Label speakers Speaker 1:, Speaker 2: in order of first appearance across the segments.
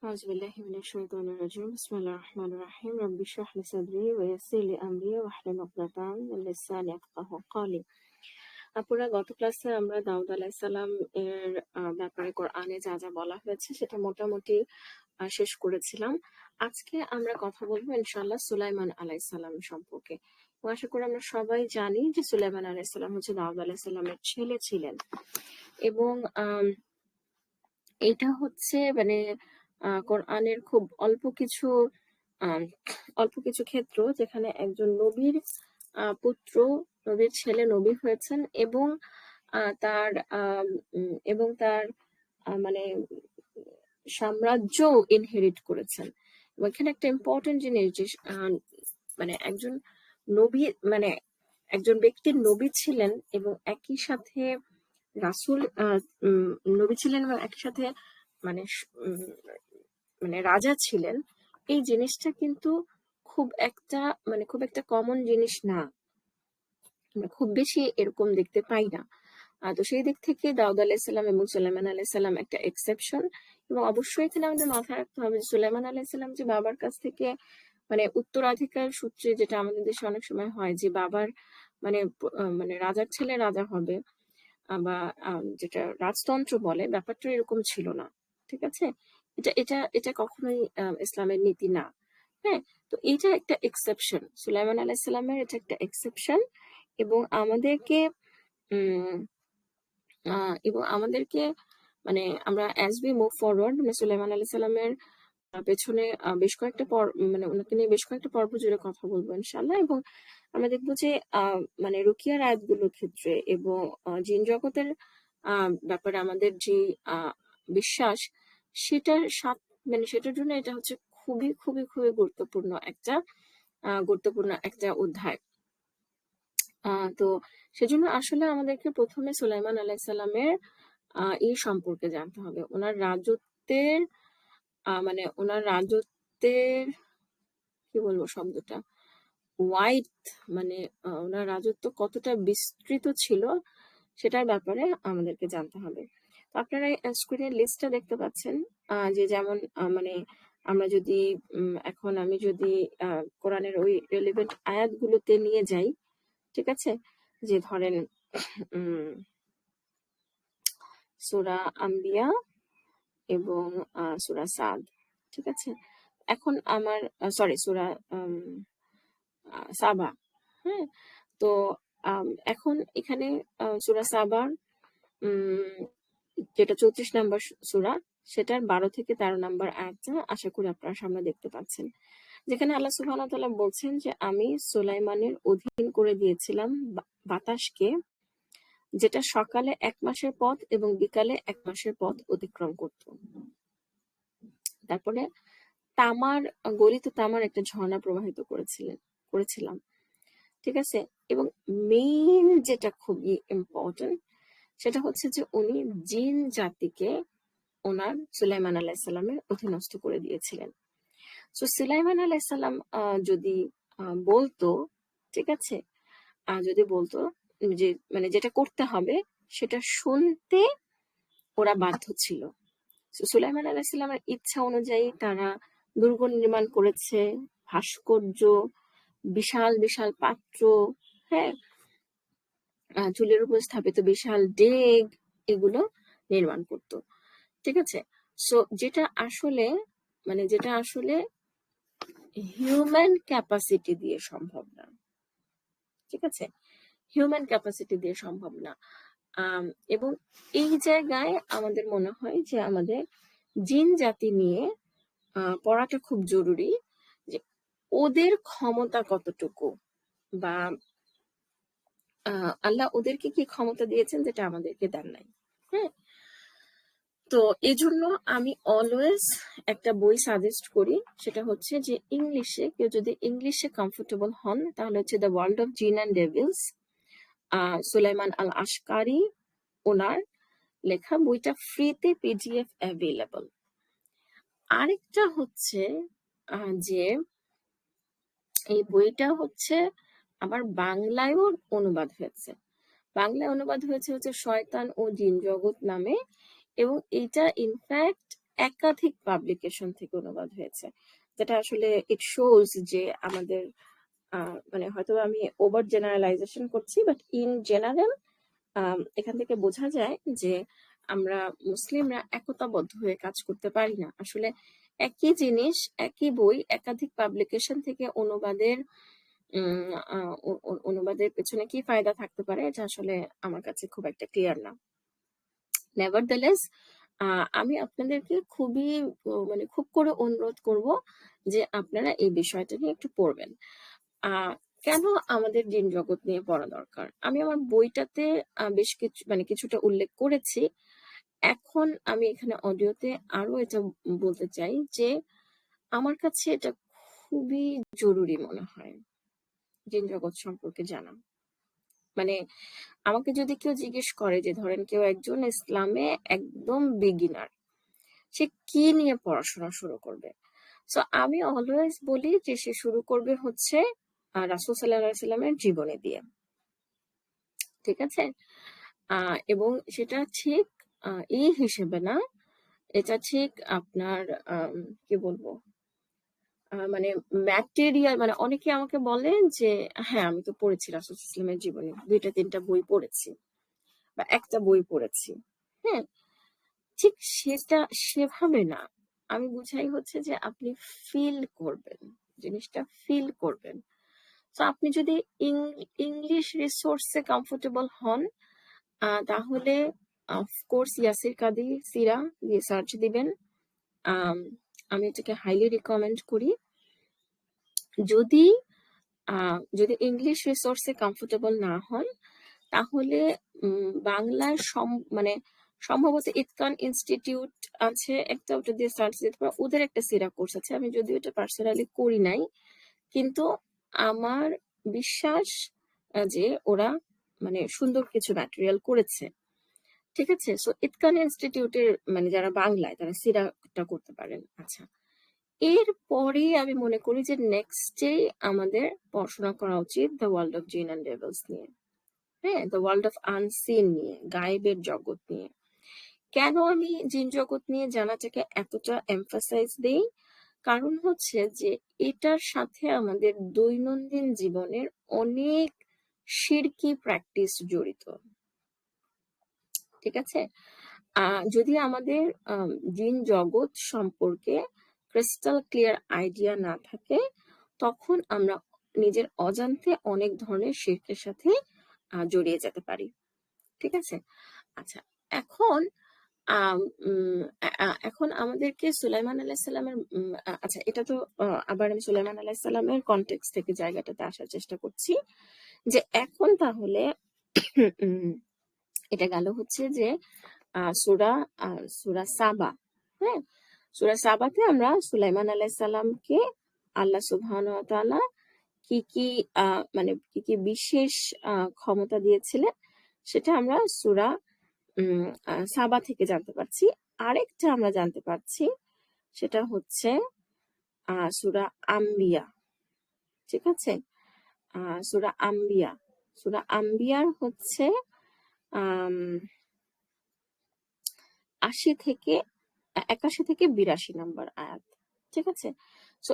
Speaker 1: أعوذ بالله من الشيطان الرجيم بسم الله الرحمن الرحيم رب اشرح لي صدري ويسر لي أمري واحلل عقدة من لساني يفقهوا قولي। আপুরা, গত ক্লাসে আমরা দাউদ আলাইহিস সালাম এর ব্যাপারে কোরআনে যা যা বলা হয়েছে সেটা মোটামুটি শেষ করেছিলাম। আজকে আমরা কথা বলবো ইনশাআল্লাহ সুলাইমান আলাইহিস সালাম সম্পর্কে। আশা করি আমরা সবাই জানি যে সুলাইমান আলাইহিস সালাম হচ্ছে দাউদ আলাইহিস সালামের ছেলে ছিলেন এবং এটা হচ্ছে মানে কোরআনের খুব অল্প কিছু ক্ষেত্র যেখানে একজন নবীর পুত্র, নবীর ছেলে নবী হয়েছেন এবং তার মানে সাম্রাজ্য ইনহেরিট করেছেন। এবং এখানে একটা ইম্পর্টেন্ট জিনিস যে মানে একজন ব্যক্তির নবী ছিলেন এবং একই সাথে রাসূল নবী ছিলেন এবং একই সাথে মানে রাজা ছিলেন। এই জিনিসটা কিন্তু খুব একটা কমন জিনিস না, আমরা খুব বেশি এরকম দেখতে পাই না। তো সেই দিক থেকে দাউদ আলাইহিস সালাম এবং সুলাইমান আলাইহিস সালাম একটা এক্সেপশন। এবং অবশ্যই এখানে আমাদের মাথায় রাখতে হবে যে সুলাইমান আলাইহিস সালাম যে বাবার কাছ থেকে উত্তরাধিকার সূত্রে, যেটা আমাদের দেশে অনেক সময় হয় যে বাবার রাজার ছেলে রাজা হবে বা যেটা রাজতন্ত্র বলে, ব্যাপারটা এরকম ছিল না। ঠিক আছে, এটা এটা এটা কখনোই ইসলামের নীতি না। হ্যাঁ, তো এটা একটা এক্সেপশন, সুলাইমান আলাইহিস সালামের এটা একটা এক্সেপশন। এবং আমাদেরকে আমরা as we move forward Sulaiman আলাইহিস সালামের পেছনে বেশ কয়েকটা ওনাকে নিয়ে বেশ কয়েকটা পর্ব জুড়ে কথা বলবো ইনশাআল্লাহ। এবং আমরা দেখবো যে রুকিয়ার আয়াতগুলোর ক্ষেত্রে এবং জিন জগতের ব্যাপারে আমাদের যে বিশ্বাস, সেটার জন্য এটা হচ্ছে খুবই খুবই খুবই গুরুত্বপূর্ণ একটা অধ্যায়। তো সেজন্য আসলে আমাদেরকে প্রথমে সুলাইমান আলাইহিস সালামের এই সম্পর্কে জানতে হবে। ওনার রাজত্বের কি বলবো শব্দটা, ওনার রাজত্ব কতটা বিস্তৃত ছিল সেটার ব্যাপারে আমাদেরকে জানতে হবে। তো আপনারা স্ক্রিনের লিস্টটা দেখতে পাচ্ছেন যে যেমন আমরা যদি আমি যদি কোরআনের ওই রেলিভেন্ট আয়াতগুলোতে নিয়ে যাই, ঠিক আছে, যে ধরেন সূরা আম্বিয়া এবং সূরা সাদ, ঠিক আছে। এখন আমার সূরা সাবা। হ্যাঁ, তো এখন এখানে সূরা সাবার যেটা 34 নম্বর সূরা, সেটার 12 থেকে 13 নম্বর আয়াতটা আশা করি আপনারা সামনে দেখতে পাচ্ছেন, যেখানে আল্লাহ সুবহানাহু ওয়া তাআলা বলছেন যে আমি সুলাইমানের অধীন করে দিয়েছিলাম বাতাসকে, যেটা সকালে 1 মাসের পথ এবং বিকালে 1 মাসের পথ অতিক্রম করত। তারপরে গলিত তামার একটা ঝর্ণা প্রবাহিত করেছিলাম, ঠিক আছে। এবং মেইন যেটা খুবই ইম্পর্টেন্ট সেটা হচ্ছে যে উনি জিন জাতিকে ওনার সুলাইমান আলাইহিস সালামের অধীনস্থ করে দিয়েছিলেন। তো সুলাইমান আলাইহিস সালাম যদি বলতো, ঠিক আছে, যদি বলতো যে যেটা করতে হবে সেটা শুনতে ওরা বাধ্য ছিল। সুলাইমান আলাইহিস সালামের ইচ্ছা অনুযায়ী তারা দুর্গ নির্মাণ করেছে, ভাস্কর্য, বিশাল বিশাল পাত্র, হ্যাঁ, চুলের উপর স্থাপিত বিশাল ডেগ, এগুলো নির্মাণ করত, ঠিক আছে। সো যেটা আসলে হিউম্যান ক্যাপাসিটি দিয়ে সম্ভব না, ঠিক আছে, হিউম্যান ক্যাপাসিটি দিয়ে সম্ভব না। এবং এই জায়গায় আমাদের মনে হয় যে আমাদের জিন জাতি নিয়ে পড়াটা খুব জরুরি, যে ওদের ক্ষমতা কতটুকু, বা আল্লাহ ওদেরকে কি ক্ষমতা দিয়েছেন যেটা আমাদেরকে দেন নাই। হ্যাঁ, তো এজন্য আমি অলওয়েজ একটা বই সাজেস্ট করি, সেটা হচ্ছে যে ইংলিশে, কেউ যদি ইংলিশে কমফোর্টেবল হন তাহলে হচ্ছে দ্য ওয়ার্ল্ড অফ জিন অ্যান্ড ডেভিলস, সুলাইমান আল আশকারি, ওনার লেখা বইটা ফ্রিতে পিডিএফ অ্যাভেলেবল। আরেকটা হচ্ছে যে এই বইটা হচ্ছে আবার বাংলায়ও অনুবাদ হয়েছে। বাংলায় অনুবাদ হয়েছে শয়তান ও জিন জগৎ নামে, এবং এটা ইনফ্যাক্ট একাধিক পাবলিকেশন থেকে অনুবাদ হয়েছে, যেটা আসলে ইট শোজ যে আমাদের মানে হয়তো আমি ওভার জেনারেলাইজেশন করছি, বাট ইন জেনারেল এখান থেকে বোঝা যায় যে আমরা মুসলিমরা একতাবদ্ধ হয়ে কাজ করতে পারি না। আসলে একই জিনিস, একই বই একাধিক পাবলিকেশন থেকে অনুবাদের পেছনে কি ফায়দা থাকতে পারে, এটা আসলে আমার কাছে খুব একটা ক্লিয়ার না। নেভারদালেস আমি আপনাদেরকে মানে খুব করে অনুরোধ করব যে আপনারা এই বিষয়টা নিয়ে একটু পড়বেন। কেন আমাদের জিন জগৎ নিয়ে পড়া দরকার, আমি আমার বইটাতে বেশ কিছু মানে কিছুটা উল্লেখ করেছি। এখন আমি এখানে অডিওতে আরো এটা বলতে চাই যে আমার কাছে এটা খুবই জরুরি মনে হয় জিন জগৎ সম্পর্কে জানা। মানে আমাকে যদি কেউ জিজ্ঞেস করে যে ধরেন কেউ একজন ইসলামে একদম বিগিনার, সে কি নিয়ে পড়াশোনা শুরু করবে, সো আমি অলওয়েজ বলি যে সে শুরু করবে হচ্ছে রাসূল সাল্লাল্লাহু আলাইহি সাল্লামের জীবনী দিয়ে, ঠিক আছে? এবং সেটা ঠিক এই হিসেবে না, এটা ঠিক আপনার কি বলবো মানে ম্যাটেরিয়াল, মানে অনেকে আমাকে বলে যে হ্যাঁ আমি তো পড়েছি রাসূল সাল্লাল্লাহু আলাইহি সাল্লামের জীবনী, 2-3টা বই পড়েছি বা একটা বই পড়েছি, হ্যাঁ, ঠিক সেটা সেভাবে না। আমি বুঝাই হচ্ছে যে আপনি ফিল করবেন, জিনিসটা ফিল করবেন। তো আপনি যদি ইংলিশ রিসোর্সে কমফোর্টেবল হন, তাহলে অফকোর্স ইয়াসির কাদি সিরা দিয়ে সার্চ দিবেন। আমি এটাকে হাইলি রিকমেন্ড করি। যদি যদি ইংলিশ রিসোর্সে কমফোর্টেবল না হন, তাহলে বাংলার মানে সম্ভবত ইতকান ইনস্টিটিউট আছে একটা, ওটা দিয়ে সার্চ দিতে পারো, ওদের একটা সিরা কোর্স আছে, আমি যদিও এটা পার্সোনালি করি নাই, কিন্তু আমার বিশ্বাস যে ওরা মানে সুন্দর কিছু ম্যাটেরিয়াল করেছে, ঠিক আছে? সো ইতকান ইনস্টিটিউটের মানে যারা বাংলায় তারা সিরাটা করতে পারেন। আচ্ছা, এরপরে আমি মনে করি যে নেক্সটে আমাদের পড়াশোনা করা উচিত দ্য ওয়ার্ল্ড অফ জিন অ্যান্ড ডেভিলস নিয়ে, হ্যাঁ, দ্য ওয়ার্ল্ড অফ আনসিন নিয়ে, গায়েবের জগৎ নিয়ে। কেন আমি জিন জগৎ নিয়ে জানাটাকে এতটা এমফাসাইজ দেই, কারণ হচ্ছে যে এটার সাথে আমাদের দৈনন্দিন জীবনের অনেক শিরকি প্র্যাকটিস জড়িত, ঠিক আছে? যদি আমাদের জিন জগৎ সম্পর্কে ক্রিস্টাল ক্লিয়ার আইডিয়া না থাকে, তখন আমরা নিজের অজান্তে অনেক ধরনের শিরকের সাথে জড়িয়ে যেতে পারি, ঠিক আছে? আচ্ছা, এখন এখন আমাদেরকে সুলাইমান আলাইহিস সালামের আচ্ছা, এটা তো আবার আমি সুলাইমান আলাইহিস সালামের কনটেক্সট থেকে জায়গাটাতে আসার চেষ্টা করছি, যে এখন তাহলে এটা গেল হচ্ছে যে সূরা সাবা, হ্যাঁ, সূরা সাবাতে আমরা সুলাইমান আলাইহিস সালামকে আল্লাহ সুবহানাহু ওয়া তাআলা কি কি মানে কি কি বিশেষ ক্ষমতা দিয়েছিলেন সেটা আমরা সূরা সাবা থেকে জানতে পারছি। আরেকটা আমরা জানতে পারছি, সেটা হচ্ছে সূরা আম্বিয়া, ঠিক আছে? সূরা আম্বিয়া, সূরা আম্বিয়ার হচ্ছে 81 থেকে 82 নম্বর আয়াত, ঠিক আছে? সো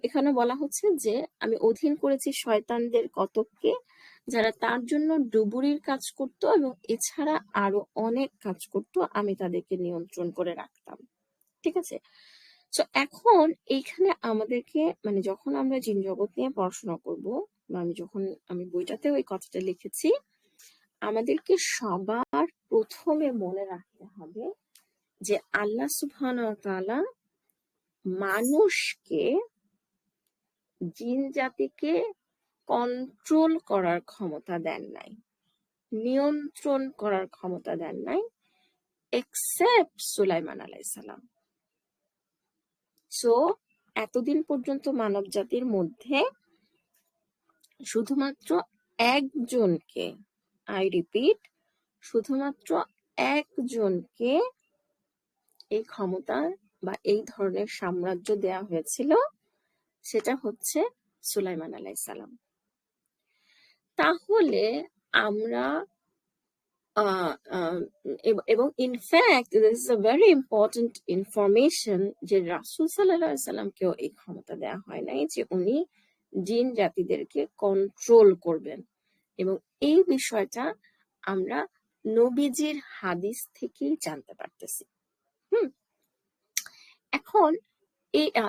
Speaker 1: এখানে বলা হচ্ছে যে আমি অধীন করেছি শয়তানদের কতককে, যারা তার জন্য ডুবুরির কাজ করত এবং এছাড়া আরো অনেক কাজ করত, আমি তাদেরকে নিয়ন্ত্রণ করে রাখতাম, ঠিক আছে? তো এখন এইখানে আমাদেরকে মানে যখন আমরা জিন জগৎ নিয়ে পড়াশোনা করব, বা আমি বইটাতে ওই কথাটা লিখেছি, আমাদেরকে সবার প্রথমে মনে রাখতে হবে যে আল্লাহ সুবহানাহু ওয়া তাআলা মানুষকে, জিন জাতিকে কন্ট্রোল করার ক্ষমতা দেন নাই, নিয়ন্ত্রণ করার ক্ষমতা দেন নাই, এক্সেপ্ট সুলাইমান আলাইহিস সালাম। সো এতদিন পর্যন্ত মানব জাতির মধ্যে শুধুমাত্র একজনকে, আই রিপিট, শুধুমাত্র একজনকে এই ক্ষমতা বা এই ধরনের সাম্রাজ্য দেয়া হয়েছিল, সেটা হচ্ছে সুলাইমান আলাইহিস সালাম। তাহলে আমরা এবং in fact this is a very important information যে রাসূল সাল্লাল্লাহু আলাইহি সাল্লামকেও এই ক্ষমতা দেওয়া হয় নাই যে উনি জিন জাতিদেরকে কন্ট্রোল করবেন। এবং এই বিষয়টা আমরা নবীজির হাদিস থেকেই জানতে পারতেছি। হুম এখন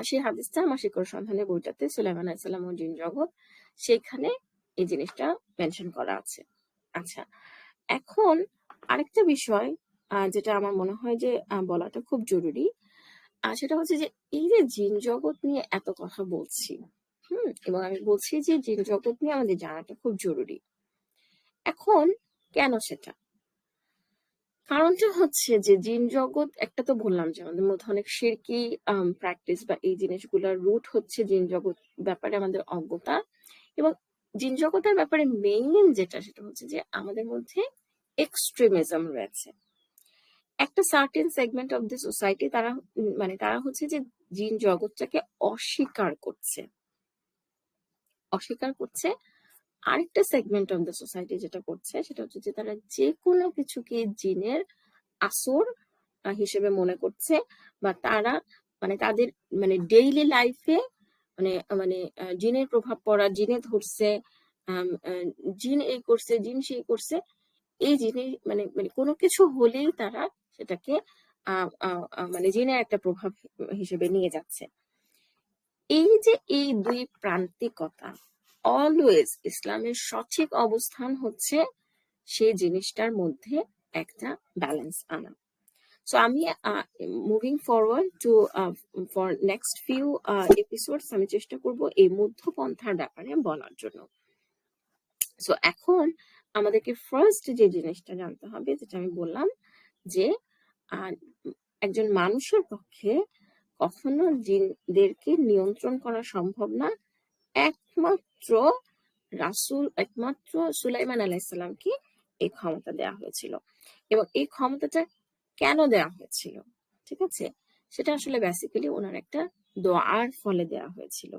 Speaker 1: সেই হাদিসটা আমার শিকড় সন্ধানের বইটাতে সুলাইমান আলাইহিস সালাম ও জিন জগৎ, সেখানে এই জিনিসটা মেনশন করা আছে। আচ্ছা, এখন আরেকটা বিষয় যেটা আমার মনে হয় যে বলাটা খুব জরুরি, সেটা হচ্ছে যে এই যে জিন জগৎ নিয়ে এত কথা বলছি, এবং আমি বলছি যে জিন জগৎ নিয়ে আমাদের জানাটা খুব জরুরি। এখন কেন সেটা? কারণটা হচ্ছে যে জিন জগৎ, একটা তো বললাম যে আমাদের মধ্যে অনেক শিরকি প্র্যাকটিস বা এই জিনিসগুলোর রুট হচ্ছে জিন জগৎ ব্যাপারে আমাদের অজ্ঞতা। এবং জিন জগতের ব্যাপারে মেইন যেটা, সেটা হচ্ছে যে আমাদের মধ্যে এক্সট্রিমিজম রয়েছে। একটা certain segment of the society, তারা তারা হচ্ছে যে জিন জগৎটাকে অস্বীকার করছে। আরেকটা সেগমেন্ট অফ দ্য সোসাইটি যেটা করছে, সেটা হচ্ছে যে তারা যে কোনো কিছুকে জিনের আসর হিসেবে মনে করছে, বা তারা তাদের ডেইলি লাইফে মানে মানে জিনের প্রভাব পড়া, জিনে ধরছে, জিন এই করছে, জিন সেই করছে, এই জিনিস কোনো কিছু হলেই তারা সেটাকে জিনের একটা প্রভাব হিসেবে নিয়ে যাচ্ছে। এই যে এই দুই প্রান্তিকতা, অলওয়েজ ইসলামের সঠিক অবস্থান হচ্ছে সেই জিনিসটার মধ্যে একটা ব্যালেন্স আনা। সো আমি moving forward to for next few episodes আমি চেষ্টা করব এই মধ্যপন্থার ব্যাপারে বলার জন্য। সো এখন আমাদেরকে ফার্স্ট যে জিনিসটা জানতে হবে, যেটা আমি বললাম, যে একজন মানুষের পক্ষে কখনো জিনদেরকে নিয়ন্ত্রণ করা সম্ভব না, একমাত্র সুলাইমান আলাইহিস সালামকে এই ক্ষমতা দেওয়া হয়েছিল। এবং এই ক্ষমতাটা কেন দেওয়া হয়েছিল, ঠিক আছে, সেটা আসলে বেসিক্যালি ওনার একটা দোয়ার ফলে দেওয়া হয়েছিল।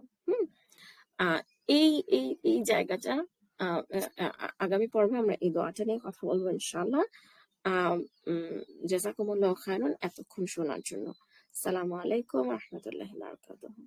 Speaker 1: এই এই এই জায়গাটা আগামী পর্বে আমরা এই দোয়াটা নিয়ে কথা বলবো ইনশাআল্লাহ। জাযাকুমুল্লাহু খায়রান এতক্ষণ শোনার জন্য। আসসালামু আলাইকুম ওয়া রাহমাতুল্লাহি ওয়া বারাকাতুহু।